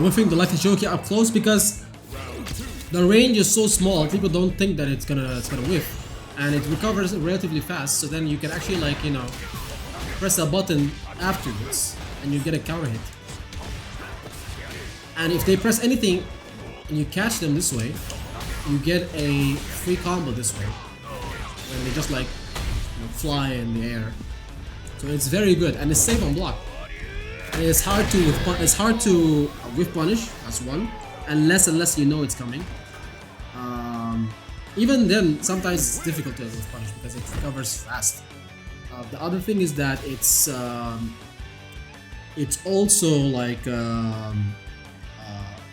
whiffing the light Shoki up close because the range is so small. People don't think that it's gonna whiff, and it recovers relatively fast. So then you can actually, like, you know, press a button afterwards and you get a counter hit. And if they press anything and you catch them this way, you get a free combo this way when they just, like, you know, fly in the air. So it's very good and it's safe on block. And it's hard to whiff punish. That's one. Unless you know it's coming. Even then, sometimes it's difficult to whiff punish because it recovers fast. The other thing is that it's also like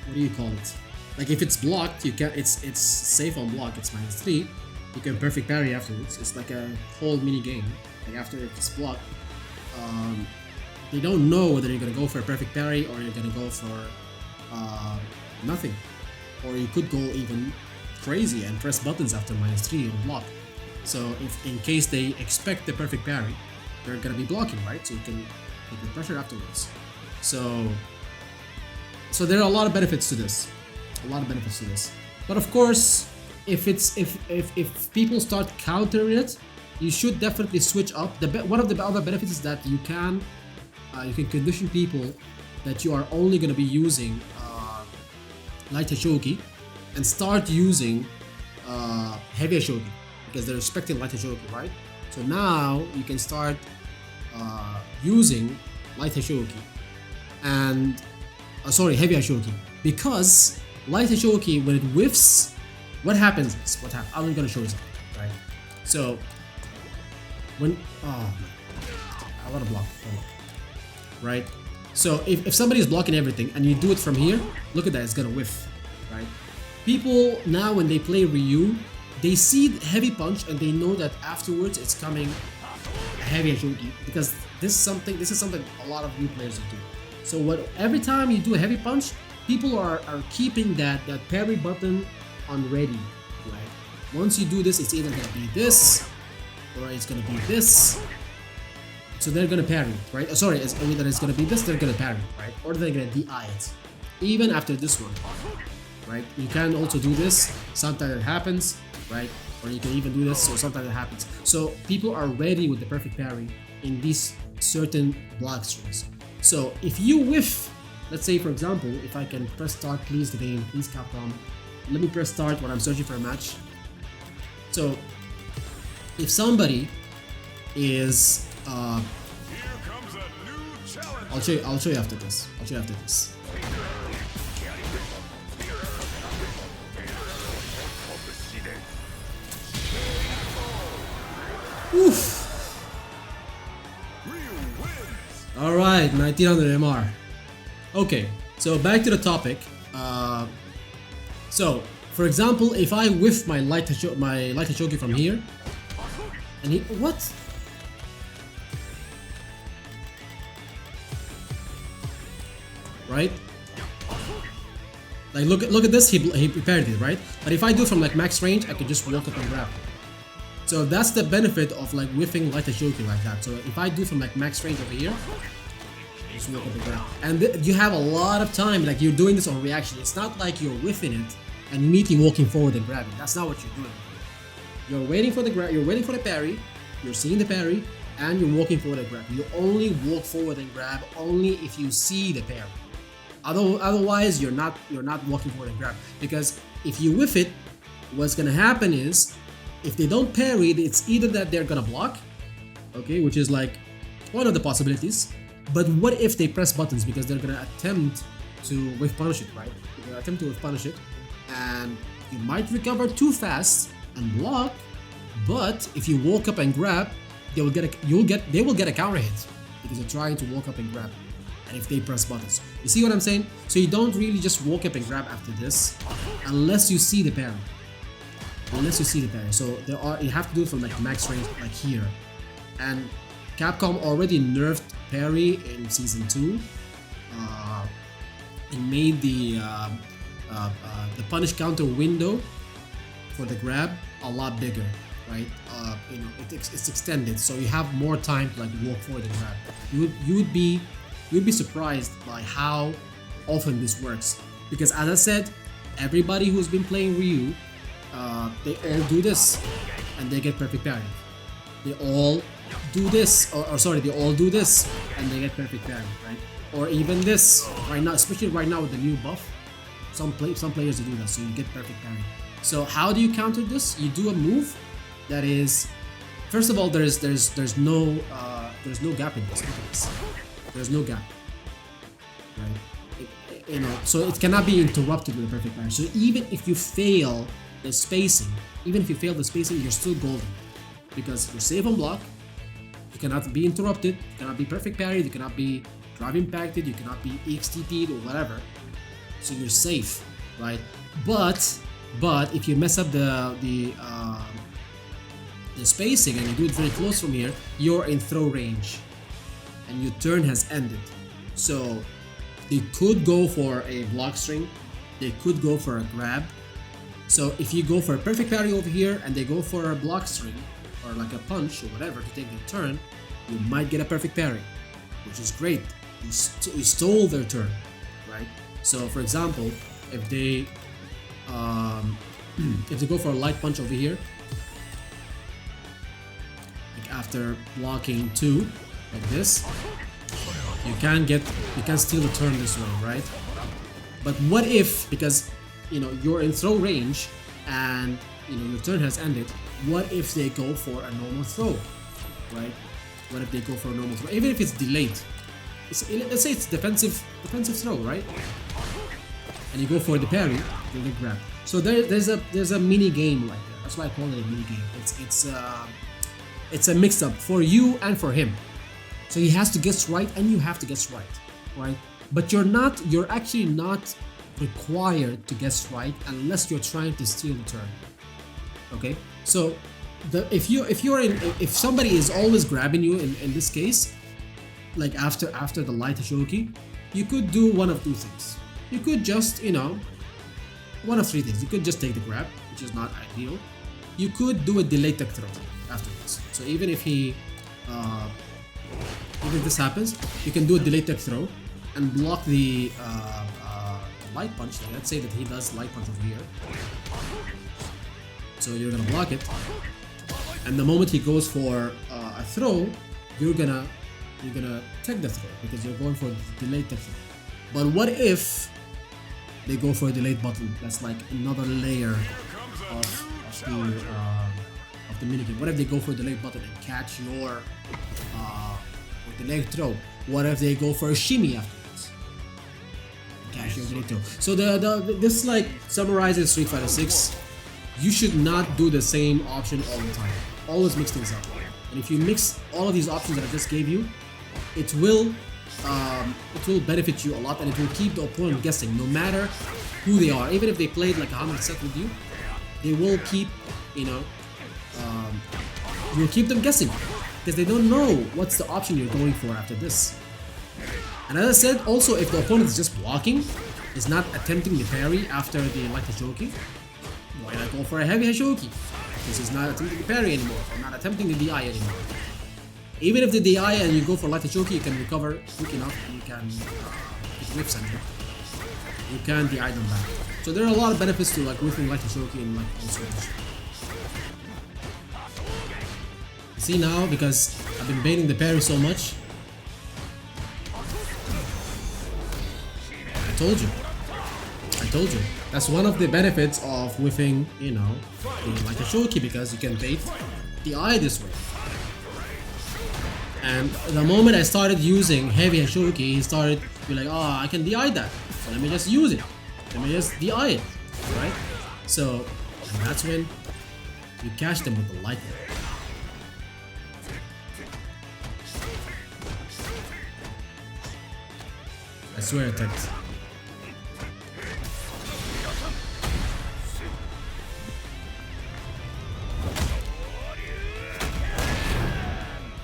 what do you call it? Like, if it's blocked, you can. It's safe on block. It's -3. You can perfect parry afterwards. It's like a whole mini game. Like, after it's blocked, they don't know whether you're gonna go for a perfect parry or you're gonna go for nothing, or you could go even crazy and press buttons after -3 on block. So if in case they expect the perfect parry, they're gonna be blocking, right? So you can take the pressure afterwards. So there are a lot of benefits to this. But of course, if people start countering it, you should definitely switch up. One of the other benefits is that you can condition people that you are only going to be using light Shoki and start using heavy Shoki because they're expecting light Shoki, right? So now you can start using light Shoki and heavy Shoki, because light Shoki, when it whiffs, what happens is I'm going to show you something, right? So when I want to block, right? So if somebody is blocking everything and you do it from here, look at that, it's gonna whiff, right? People now, when they play Ryu, they see heavy punch and they know that afterwards it's coming a heavy Shoki, because this is something a lot of new players do. So every time you do a heavy punch, people are keeping that parry button on ready, right? Once you do this, it's either gonna be this or it's gonna be this. So they're gonna parry, right? Either it's gonna be this, they're gonna parry, right? Or they're gonna DI it, even after this one, right? You can also do this. Sometimes it happens, right? Or you can even do this. So sometimes it happens. So people are ready with the perfect parry in these certain block strings. So if you whiff, let's say for example, if I can press start, please, the game, please Capcom. Let me press start when I'm searching for a match. So if somebody is I'll show you after this. Oof. Alright, 1900 MR. Okay, so back to the topic. So for example, if I whiff my light Shoki from here, and what? Right? Like, look at this. He prepared it, right? But if I do from like max range, I can just walk up and grab. So that's the benefit of like whiffing light Shoki like that. So if I do from like max range over here, just walk up and grab. And you have a lot of time. Like, you're doing this on reaction. It's not like you're whiffing it and immediately walking forward and grabbing. That's not what you're doing. You're waiting for the grab. You're waiting for the parry. You're seeing the parry, and you're walking forward and grab. You only walk forward and grab only if you see the parry. Otherwise, you're not walking forward and grab, because if you whiff it, what's gonna happen is, if they don't parry, it's either that they're gonna block, okay, which is like one of the possibilities. But what if they press buttons, because they're gonna attempt to whiff punish it, right? They're gonna attempt to whiff punish it, and you might recover too fast and block. But if you walk up and grab, they will get a counter hit because you're trying to walk up and grab. And if they press buttons, you see what I'm saying? So you don't really just walk up and grab after this, unless you see the parry. So you have to do it from like max range, like here. And Capcom already nerfed parry in season 2. It made the punish counter window for the grab a lot bigger, right? It's extended, so you have more time to like walk forward and grab. You'd be surprised by how often this works. Because as I said, everybody who's been playing Ryu, they all do this and they get perfect parry. They all do this, or sorry, they all do this and they get perfect parry, right? Or even this right now, especially right now with the new buff, some players do that, so you get perfect parry. So how do you counter this? You do a move that is, first of all, there's no gap in this. There's no gap, right? You know, so it cannot be interrupted with a perfect parry. So even if you fail the spacing, you're still golden because you're safe on block. You cannot be interrupted. You cannot be perfect parried. You cannot be drive impacted. You cannot be EXTP'd or whatever. So you're safe, right? But if you mess up the spacing and you do it very close from here, you're in throw range, and your turn has ended. So they could go for a block string. They could go for a grab. So if you go for a perfect parry over here and they go for a block string or like a punch or whatever to take their turn, you might get a perfect parry, which is great. You stole their turn, right? So for example, if they go for a light punch over here, like after blocking 2 like this, you can steal the turn this way, right? But what if, because you know you're in throw range and you know your turn has ended, what if they go for a normal throw, right? What if they go for a normal throw, even if it's delayed? Let's say it's defensive throw, right? And you go for the parry, you get grab. So there's a mini game like that. That's why I call it a mini game. It's a mix up for you and for him. So he has to guess right and you have to guess right? But you're actually not required to guess right unless you're trying to steal the turn. Okay? So if somebody is always grabbing you in this case, like after the light Shoki, you could do one of two things. You could just, you know, one of three things. You could just take the grab, which is not ideal. You could do a delayed tech throw after this. So even if this happens, you can do a delayed tech throw and block the light punch. Let's say that he does light punch over here. So you're gonna block it, and the moment he goes for a throw, you're gonna take the throw because you're going for a delayed tech throw. But what if they go for a delayed button? That's like another layer of the minigame. What if they go for a delayed button and catch your delayed throw? What if they go for a shimmy afterwards? Catch your delayed throw. So this like summarizes Street Fighter 6. You should not do the same option all the time. Always mix things up. And if you mix all of these options that I just gave you, it will benefit you a lot, and it will keep the opponent guessing no matter who they are. Even if they played like a 100 set with you, they will keep, you know, you'll keep them guessing because they don't know what's the option you're going for after this. And as I said, also if the opponent is just blocking, is not attempting the parry after the light Shoki, why not go for a heavy Shoki? Because he's not attempting the parry anymore, or not attempting the DI anymore. Even if the DI and you go for light Shoki, you can recover quick enough and you can get whiffs on you. You can DI them back. So there are a lot of benefits to like whiffing light Shoki and like all sorts. See now, because I've been baiting the parry so much. I told you. That's one of the benefits of whiffing, you know, like a Shoki, because you can bait the eye this way. And the moment I started using heavy Shoki, he started to be like, oh, I can DI that. So let me just use it. Let me just DI it, right? So and that's when you catch them with the lightning. I swear I attacked.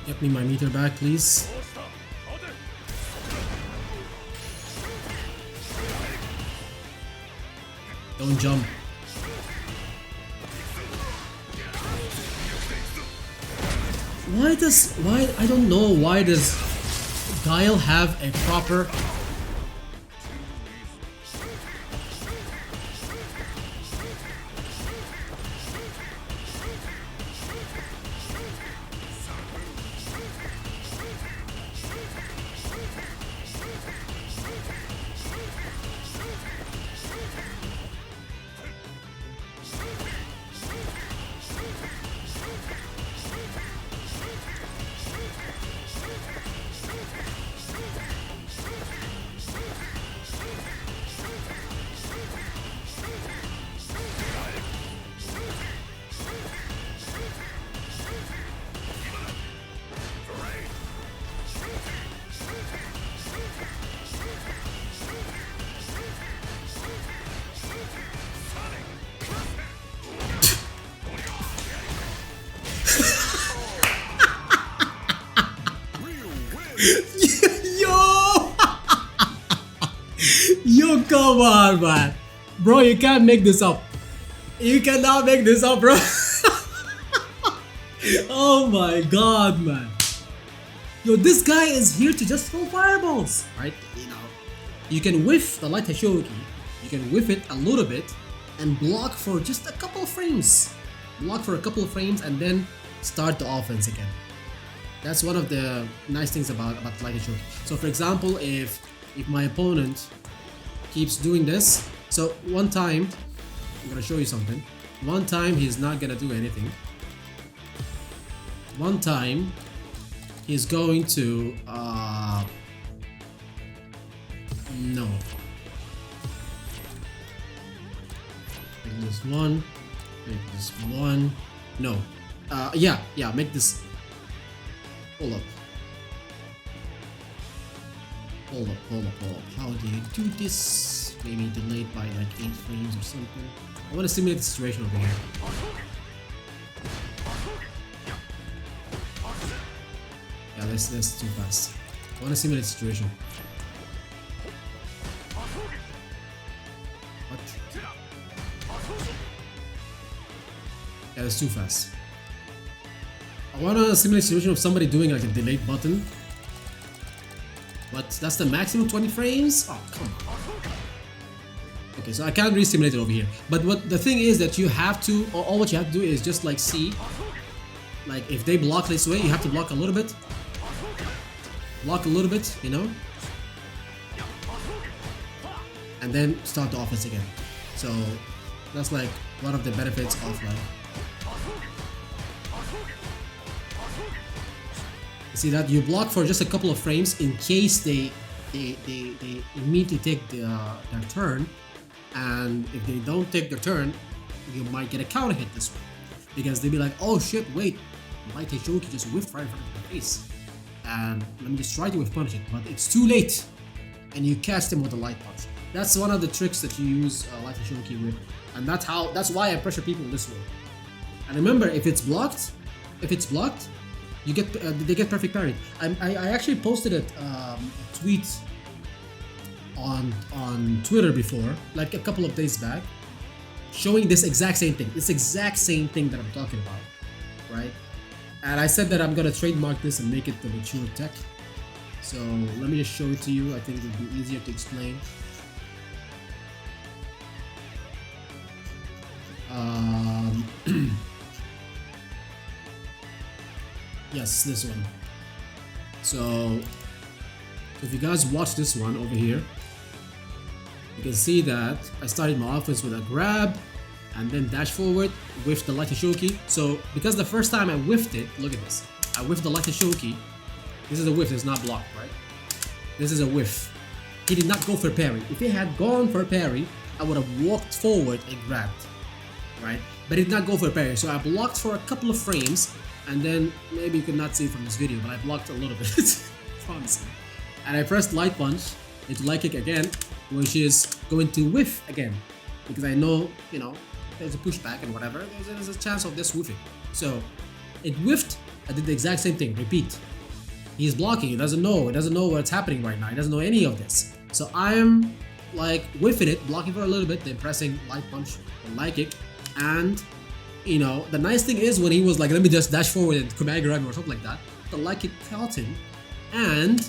Get me my meter back, please. Don't jump. I don't know why does Guile have a proper Yo! Yo, come on, man. Bro, you can't make this up. You cannot make this up, bro. Oh my god, man. Yo, this guy is here to just throw fireballs, right? You know, you can whiff the light Hashoki. You can whiff it a little bit and block for just a couple of frames. Block for a couple of frames and then start the offense again. That's one of the nice things about light Hashoki. So for example, if my opponent keeps doing this, so one time, I'm gonna show you something. One time he's not gonna do anything. One time he's going to no. Make this one. Make this one. No. Yeah, make this. Hold up. Hold up. How do you do this? Maybe delayed by like 8 frames or something. I want to simulate the situation over here. Yeah, that's too fast. I want to simulate the situation. What? Yeah, that's too fast. I want to simulate the situation of somebody doing like a delayed button. But that's the maximum 20 frames? Oh, come on. Okay, so I can't really simulate it over here. But what the thing is that you have to, all what you have to do is just like see, like if they block this way, you have to block a little bit. Block a little bit, you know? And then start the offense again. So that's like one of the benefits of like, see that you block for just a couple of frames in case they immediately take their turn, and if they don't take their turn, you might get a counter hit this way because they'll be like, oh shit, wait, Light Hashoki just whiffed right in front of my face, and let me just try to whiff punish it, but it's too late, and you catch them with a light punch. That's one of the tricks that you use Light Hashoki with, and that's why I pressure people this way. And remember, if it's blocked, you get they get perfect parry. I actually posted a tweet on Twitter before, like a couple of days back, showing this exact same thing. This exact same thing that I'm talking about, right? And I said that I'm gonna trademark this and make it the mature tech. So let me just show it to you. I think it would be easier to explain. Yes, this one. So if you guys watch this one over here, you can see that I started my offense with a grab and then dash forward, whiff the Light Hashoki. So because the first time I whiffed it, look at this. I whiffed the Light Hashoki. This is a whiff, it's not blocked, right? This is a whiff. He did not go for parry. If he had gone for parry, I would have walked forward and grabbed, right? But he did not go for parry. So I blocked for a couple of frames, and then maybe you could not see it from this video, but I blocked a little bit. Promise. And I pressed light punch into light kick again, which is going to whiff again, because I know, you know, there's a pushback and whatever, there's a chance of this whiffing. So it whiffed, I did the exact same thing, repeat. He's blocking, he doesn't know what's happening right now, he doesn't know any of this. So I am like whiffing it, blocking for a little bit, then pressing light punch and light kick, and you know, the nice thing is when he was like, let me just dash forward and Kumai grab him or something like that, the light kick caught him, and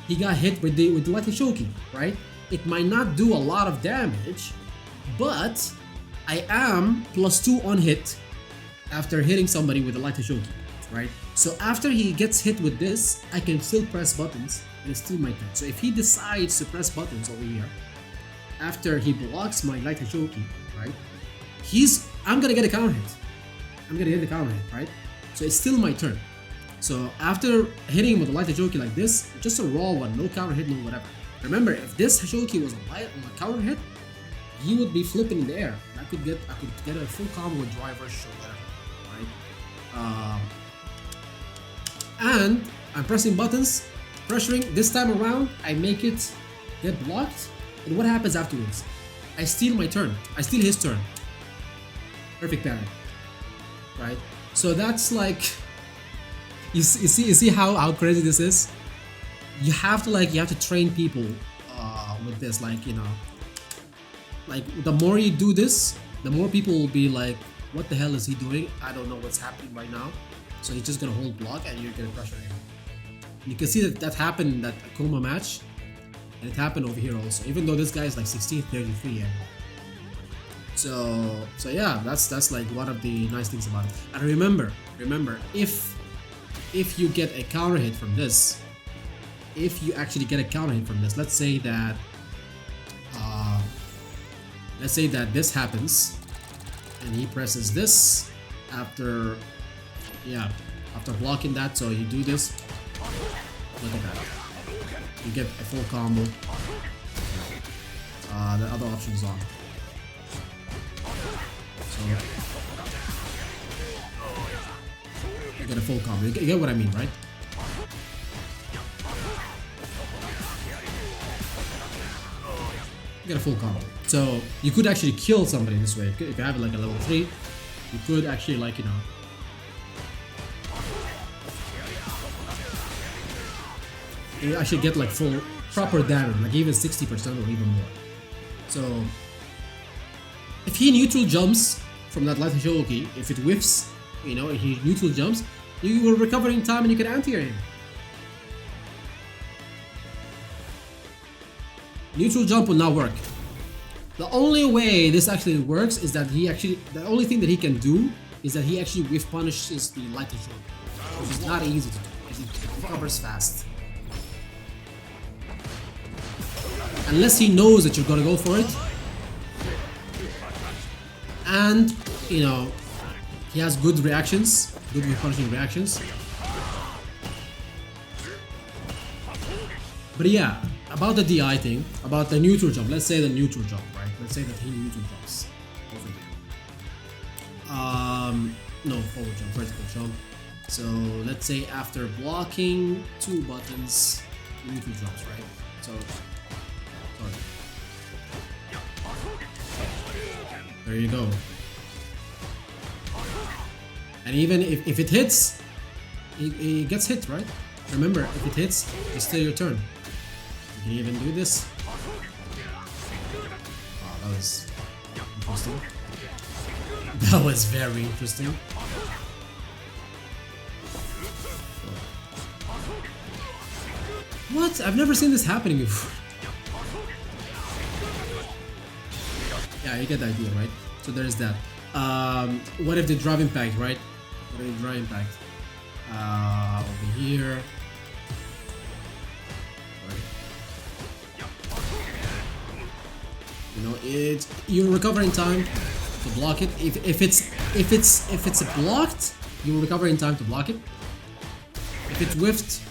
he got hit with the Light Hashoki, right? It might not do a lot of damage, but I am +2 on hit after hitting somebody with the Light Hashoki, right? So after he gets hit with this, I can still press buttons and it's still my turn. So if he decides to press buttons over here, after he blocks my Light Hashoki, right? I'm gonna get a counter hit. Right? So it's still my turn. So after hitting him with a Light Hashoki like this, just a raw one, no counter hit, no whatever. Remember, if this Hashoki was a counter hit, he would be flipping in the air. I could get a full combo with driver or whatever, right? And I'm pressing buttons, pressuring. This time around, I make it get blocked. And what happens afterwards? I steal my turn. I steal his turn. Perfect parry, right? So that's like You see how crazy this is. You have to train people with this, like, you know, like the more you do this, the more people will be like, what the hell is he doing? I don't know what's happening right now. So he's just gonna hold block and you're gonna pressure him. And you can see that happened in that Akuma match, and it happened over here also, even though this guy is like 1633. Yeah. So yeah, that's like one of the nice things about it. And remember, if you get a counter hit from this, if you actually get a counter hit from this, let's say that this happens and he presses this after blocking that, so you do this, look at that, you get a full combo. The other option is on. So you get a full combo. You get what I mean, right? You get a full combo. So you could actually kill somebody this way. If you have like a level 3, you could actually, like, you know, you actually get like full proper damage, like even 60% or even more. So if he neutral jumps from that light Shoki, if it whiffs, you know, if he neutral jumps, you will recover in time and you can anti-air him. Neutral jump will not work. The only way this actually works is that the only thing that he can do is that he actually whiff punishes the light Shoki, which is not easy to do because he recovers fast. Unless he knows that you're gonna go for it, and you know he has good reactions, good punishing reactions. But yeah, about the DI thing, about the neutral jump. Let's say the neutral jump, right? Let's say that he neutral jumps over there. No, forward jump, vertical jump. So let's say after blocking 2 buttons, neutral jumps, right? So. There you go. And even if it hits, it gets hit, right? Remember, if it hits, it's still your turn. You can even do this. Wow, that was interesting. That was very interesting. What? I've never seen this happening before. Yeah, you get the idea, right? So there's that. What if the drive impact, right? What if the drive impact? Over here. You know, you recover in time to block it. If it's blocked, you will recover in time to block it. If it's whiffed,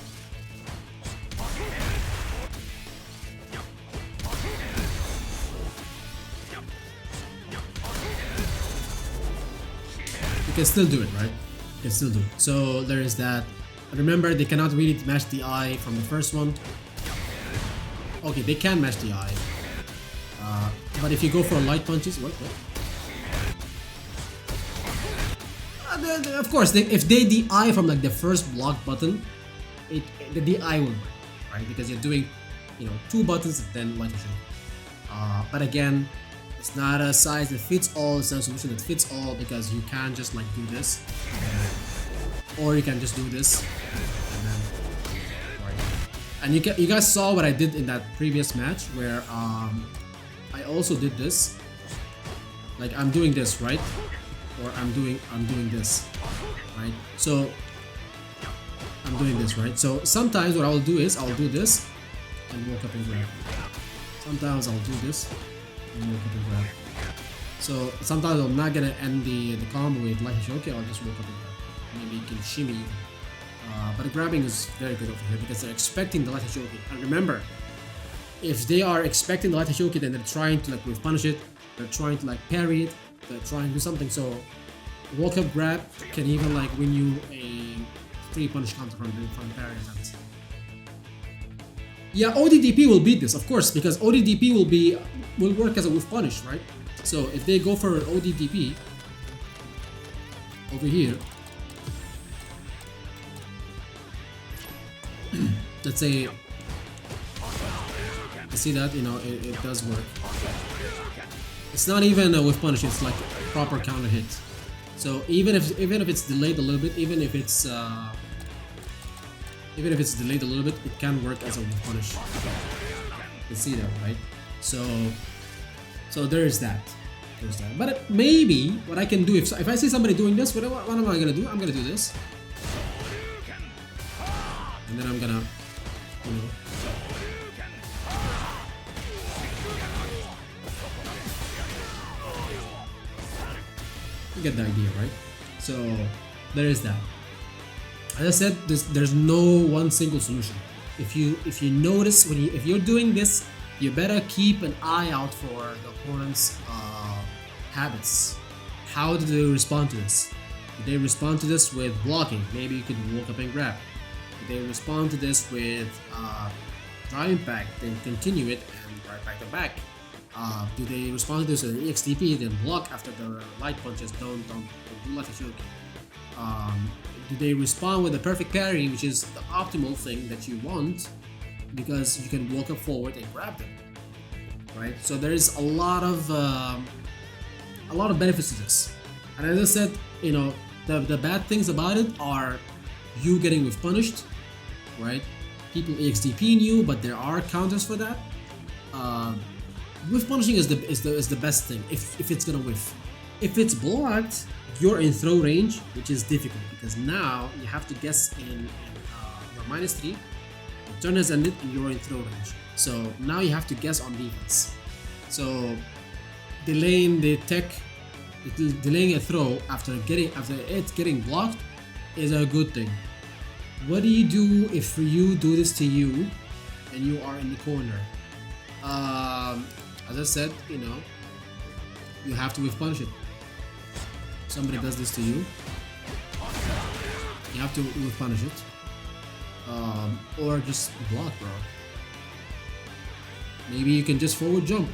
you can still do it, right? You can still do it. So there is that. Remember, they cannot really match the eye from the first one. Okay, they can match the eye. But if you go for light punches, what? Of course, if they DI from like the first block button, the DI will work, right? Because you're doing, you know, 2 buttons and then light punch. But again, it's not a size that fits all. It's not a solution that fits all because you can't just like do this, or you can just do this, and then. And you guys saw what I did in that previous match where I also did this. Like I'm doing this, right? Or I'm doing this, right? So I'm doing this, right? So sometimes what I will do is I'll do this and walk up and grab. Sometimes I'll do this and walk up and grab. So sometimes I'm not gonna end the combo with light Shoki. I'll just walk up and grab. Maybe you can shimmy. But the grabbing is very good over here because they're expecting the light Shoki. And remember, if they are expecting the light Shoki, then they're trying to like punish it. They're trying to like parry it. They're trying to do something. So walk up grab can even like win you a free punish counter from parry attempts. Yeah, ODDP will beat this, of course, because ODDP will work as a whiff punish, right? So if they go for an ODDP over here, let's say, you see that, you know, it does work. It's not even a whiff punish, it's like a proper counter hit. So even if it's delayed a little bit, even if it's delayed a little bit, it can work as a whiff punish. You can see that, right? So there is that. There's that. But maybe what I can do, if I see somebody doing this, what am I gonna do? I'm gonna do this, and then I'm gonna, you know, you get the idea, right? So there is that. As I said, there's no one single solution. If you notice if you're doing this, you better keep an eye out for the opponent's habits. How do they respond to this? Do they respond to this with blocking? Maybe you could walk up and grab. Do they respond to this with drive impact, then continue it and right back to back? Do they respond to this with an EXTP, then block after the light punches? Don't do like a Shoryuken. Do they respond with a perfect parry, which is the optimal thing that you want, because you can walk up forward and grab them, right? So there is a lot of benefits to this. And as I said, you know, the bad things about it are you getting whiff punished, right? People EXTPing you, but there are counters for that. Whiff punishing is the best thing if it's gonna whiff. If it's blocked, you're in throw range, which is difficult because now you have to guess in your -3. The turn has ended and you're in throw range. So now you have to guess on defense. So delaying a throw after it getting blocked is a good thing. What do you do if you do this to you and you are in the corner? As I said, you know, you have to whiff punish it. Somebody does this to you, you have to whiff punish it, or just block, bro. Maybe you can just forward jump.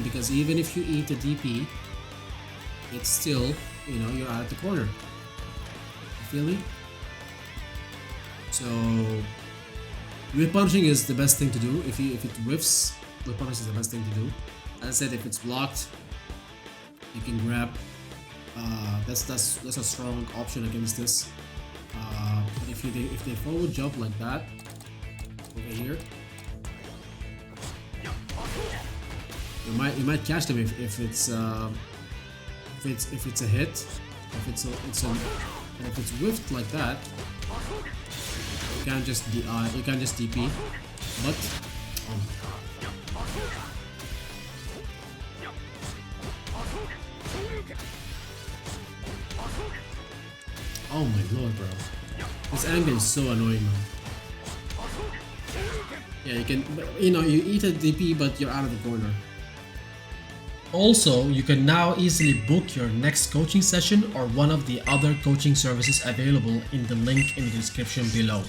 Because even if you eat a DP, it's still, you know, you're out of the corner. You feel me? So whiff punishing is the best thing to do. If it whiffs, whiff punish is the best thing to do. As I said, if it's blocked, you can grab. That's a strong option against this. But if they forward jump like that over here, you might catch them if it's a hit. If it's whiffed like that, you can't just DP. But oh my god. Oh my lord, bro. This angle is so annoying, man. Yeah, you eat a DP, but you're out of the corner. Also, you can now easily book your next coaching session or one of the other coaching services available in the link in the description below.